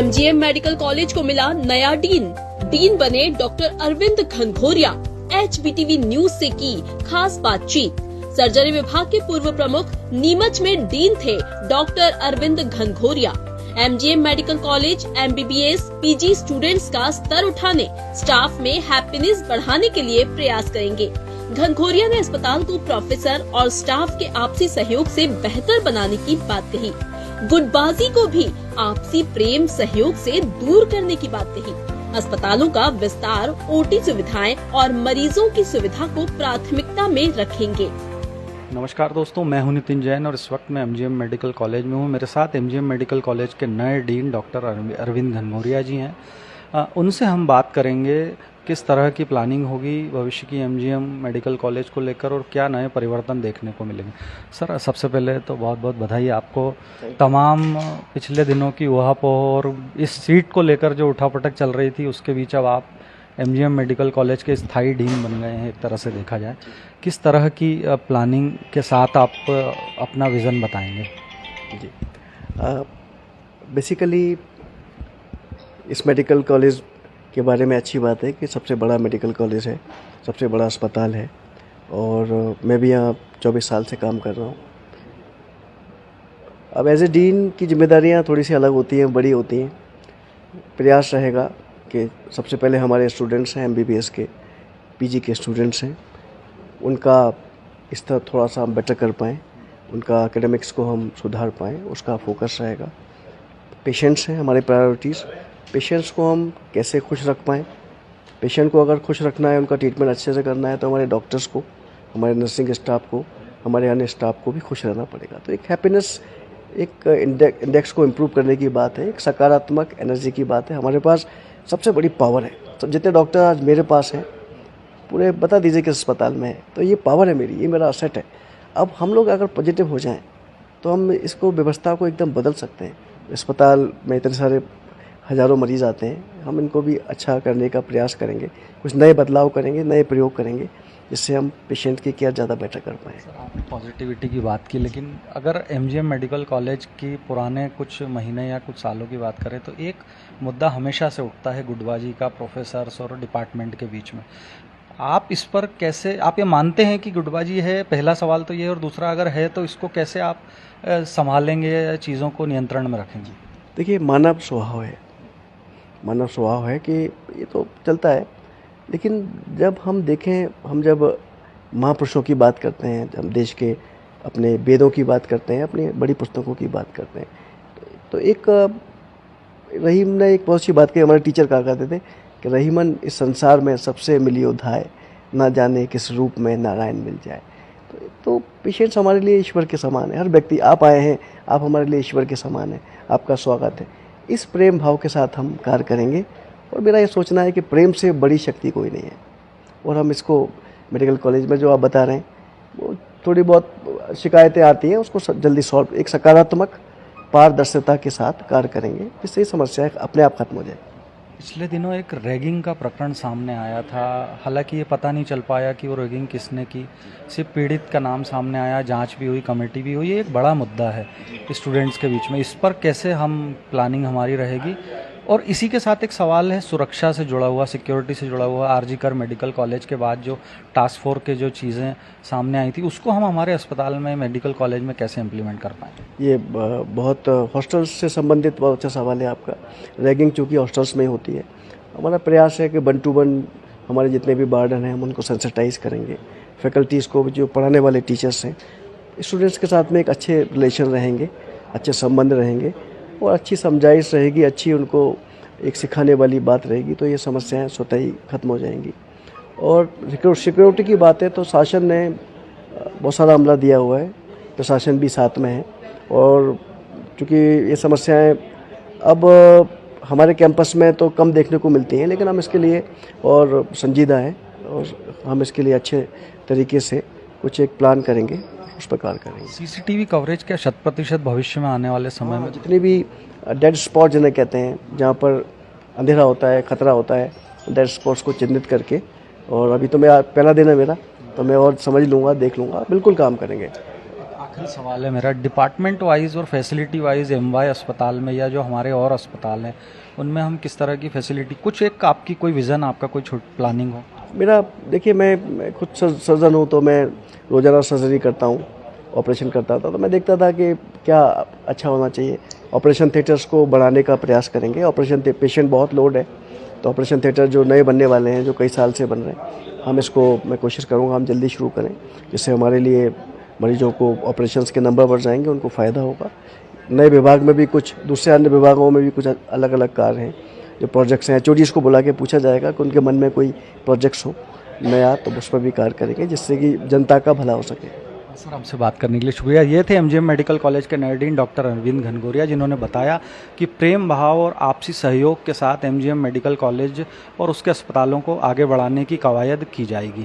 MGM medical college को मिला नया डीन बने doctor Arvind Ghanghoriya. HBTV news से की खास बातचीत। सर्जरी विभाग के पूर्व प्रमुख नीमच में डीन थे doctor Arvind Ghanghoria. MGM medical college MBBS PG students का स्तर उठाने, स्टाफ में हैप्पीनेस बढ़ाने के लिए प्रयास करेंगे। घनघोरिया ने अस्पताल को प्रोफेसर और स्टाफ के आपसी सहयोग से बेहतर बनाने की बात कही। गुटबाजी को भी आपसी प्रेम सहयोग से दूर करने की बात कही। अस्पतालों का विस्तार, OT सुविधाएं और मरीजों की सुविधा को प्राथमिकता में रखेंगे। नमस्कार दोस्तों, मैं हूं नितिन जैन और इस वक्त मैं MGM मेडिकल कॉलेज में हूं। मेरे साथ MGM मेडिकल कॉलेज के नए डीन डॉक्टर अरविंद घनघोरिया जी हैं। उनसे हम बात करेंगे किस तरह की प्लानिंग होगी भविष्य की MGM मेडिकल कॉलेज को लेकर और क्या नए परिवर्तन देखने को मिलेंगे। सर, सबसे पहले तो बहुत बहुत बधाई आपको। तमाम पिछले दिनों की उहापोह और इस सीट को लेकर जो उठापटक चल रही थी उसके बीच अब आप MGM मेडिकल कॉलेज के स्थायी डीन बन गए हैं। एक तरह से देखा जाए, किस तरह की प्लानिंग के साथ आप अपना विज़न बताएंगे? जी, बेसिकली इस मेडिकल कॉलेज के बारे में अच्छी बात है कि सबसे बड़ा मेडिकल कॉलेज है, सबसे बड़ा अस्पताल है और मैं भी यहाँ 24 साल से काम कर रहा हूँ। अब एज ए डीन की जिम्मेदारियाँ थोड़ी सी अलग होती हैं, बड़ी होती हैं। प्रयास रहेगा कि सबसे पहले हमारे स्टूडेंट्स हैं, MBBS के PG के स्टूडेंट्स हैं, उनका स्तर थोड़ा सा हम बेटर कर पाएँ, उनका एकेडमिक्स को हम सुधार पाएँ, उसका फोकस रहेगा। पेशेंट्स हैं हमारे प्रायोरिटीज़, पेशेंट्स को हम कैसे खुश रख पाएँ। पेशेंट को अगर खुश रखना है, उनका ट्रीटमेंट अच्छे से करना है तो हमारे डॉक्टर्स को, हमारे नर्सिंग स्टाफ को, हमारे अन्य स्टाफ को भी खुश रहना पड़ेगा। तो एक हैप्पीनेस, एक इंडेक्स को इम्प्रूव करने की बात है, एक सकारात्मक एनर्जी की बात है। हमारे पास सबसे बड़ी पावर है। तो जितने डॉक्टर आज मेरे पास हैं, पूरे बता दीजिए किस अस्पताल में है, तो ये पावर है मेरी, ये मेरा असेट है। अब हम लोग अगर पॉजिटिव हो जाएं तो हम इसको, व्यवस्था को एकदम बदल सकते हैं। अस्पताल में इतने सारे हज़ारों मरीज आते हैं, हम इनको भी अच्छा करने का प्रयास करेंगे, कुछ नए बदलाव करेंगे, नए प्रयोग करेंगे, जिससे हम पेशेंट की केयर ज़्यादा बेटर कर पाएँ। आपने पॉजिटिविटी की बात की, लेकिन अगर MGM मेडिकल कॉलेज की पुराने कुछ महीने या कुछ सालों की बात करें तो एक मुद्दा हमेशा से उठता है गुटबाजी का, प्रोफेसर्स और डिपार्टमेंट के बीच में। आप इस पर कैसे, आप ये मानते हैं कि गुटबाजी है? पहला सवाल तो ये, और दूसरा अगर है तो इसको कैसे आप संभालेंगे, चीज़ों को नियंत्रण में रखेंगे? देखिए, मानव स्वभाव है कि ये तो चलता है, लेकिन जब हम देखें, हम जब महापुरुषों की बात करते हैं, जब देश के अपने वेदों की बात करते हैं, अपनी बड़ी पुस्तकों की बात करते हैं, तो एक रहीम ने एक बहुत सी बात कही, हमारे टीचर कहा करते थे कि रहीमन, इस संसार में सबसे मिलियो धाय, ना जाने किस रूप में नारायण मिल जाए। तो पेशेंट्स हमारे लिए ईश्वर के समान है। हर व्यक्ति, आप आए हैं, आप हमारे लिए ईश्वर के समान है, आपका स्वागत है। इस प्रेम भाव के साथ हम कार्य करेंगे और मेरा ये सोचना है कि प्रेम से बड़ी शक्ति कोई नहीं है। और हम इसको मेडिकल कॉलेज में जो आप बता रहे हैं, वो थोड़ी बहुत शिकायतें आती हैं, उसको जल्दी सॉल्व, एक सकारात्मक पारदर्शिता के साथ कार्य करेंगे, जिससे ये समस्या अपने आप खत्म हो जाए। पिछले दिनों एक रैगिंग का प्रकरण सामने आया था। हालांकि ये पता नहीं चल पाया कि वो रैगिंग किसने की, सिर्फ पीड़ित का नाम सामने आया, जांच भी हुई, कमेटी भी हुई। ये एक बड़ा मुद्दा है स्टूडेंट्स के बीच में। इस पर कैसे हम प्लानिंग हमारी रहेगी? और इसी के साथ एक सवाल है सुरक्षा से जुड़ा हुआ, सिक्योरिटी से जुड़ा हुआ। RG कर मेडिकल कॉलेज के बाद जो टास्क फोर्स के जो चीज़ें सामने आई थी, उसको हम हमारे अस्पताल में, मेडिकल कॉलेज में कैसे इम्प्लीमेंट कर पाएँ? ये बहुत हॉस्टल्स से संबंधित बहुत अच्छा सवाल है आपका। रैगिंग चूँकि हॉस्टल्स में ही होती है, हमारा प्रयास है कि 1 to 1 हमारे जितने भी वार्डन हैं, हम उनको सेंसिटाइज करेंगे। फैकल्टीज़ को, जो पढ़ाने वाले टीचर्स हैं, स्टूडेंट्स के साथ में एक अच्छे रिलेशन रहेंगे, अच्छे संबंध रहेंगे और अच्छी समझाइश रहेगी, अच्छी उनको एक सिखाने वाली बात रहेगी, तो ये समस्याएं स्वतः ही खत्म हो जाएंगी। और सिक्योरिटी की बात है तो शासन ने बहुत सारा अमला दिया हुआ है, प्रशासन भी साथ में है। और चूँकि ये समस्याएं अब हमारे कैंपस में तो कम देखने को मिलती हैं, लेकिन हम इसके लिए और संजीदा हैं और हम इसके लिए अच्छे तरीके से कुछ एक प्लान करेंगे, उस पर कार्य करेंगे। CCTV कवरेज क्या 100% भविष्य में आने वाले समय में? जितनी भी डेड स्पॉट जिन्हें कहते हैं, जहाँ पर अंधेरा होता है, खतरा होता है, डेड स्पॉट्स को चिन्हित करके, और अभी तो मैं पहला दिन है मेरा, तो मैं और समझ लूँगा, देख लूँगा, बिल्कुल काम करेंगे। आखिरी सवाल है मेरा, डिपार्टमेंट वाइज और फैसिलिटी वाइज एमवाई अस्पताल में या जो हमारे और अस्पताल हैं उनमें हम किस तरह की फैसिलिटी, कुछ एक आपकी कोई विज़न, आपका कोई प्लानिंग हो? मेरा देखिए, मैं खुद सर्जन हूँ, तो मैं रोज़ाना सर्जरी करता हूँ, ऑपरेशन करता था, तो मैं देखता था कि क्या अच्छा होना चाहिए। ऑपरेशन थिएटर्स को बढ़ाने का प्रयास करेंगे। ऑपरेशन पेशेंट बहुत लोड है, तो ऑपरेशन थिएटर जो नए बनने वाले हैं, जो कई साल से बन रहे हैं, हम इसको, मैं कोशिश करूँगा हम जल्दी शुरू करें, जिससे हमारे लिए मरीजों को ऑपरेशंस के नंबर बढ़ जाएंगे, उनको फ़ायदा होगा। नए विभाग में भी कुछ, दूसरे अन्य विभागों में भी कुछ अलग अलग कार्य हैं, जो प्रोजेक्ट्स हैं, एचओडीज़ को बुला के पूछा जाएगा कि उनके मन में कोई प्रोजेक्ट्स हो नया, तो उस पर भी कार्य करेंगे, जिससे कि जनता का भला हो सके। सर, आपसे बात करने के लिए शुक्रिया। ये थे एमजीएम मेडिकल कॉलेज के नए डीन डॉक्टर अरविंद घनघोरिया, जिन्होंने बताया कि प्रेम भाव और आपसी सहयोग के साथ एमजीएम मेडिकल कॉलेज और उसके अस्पतालों को आगे बढ़ाने की कवायद की जाएगी।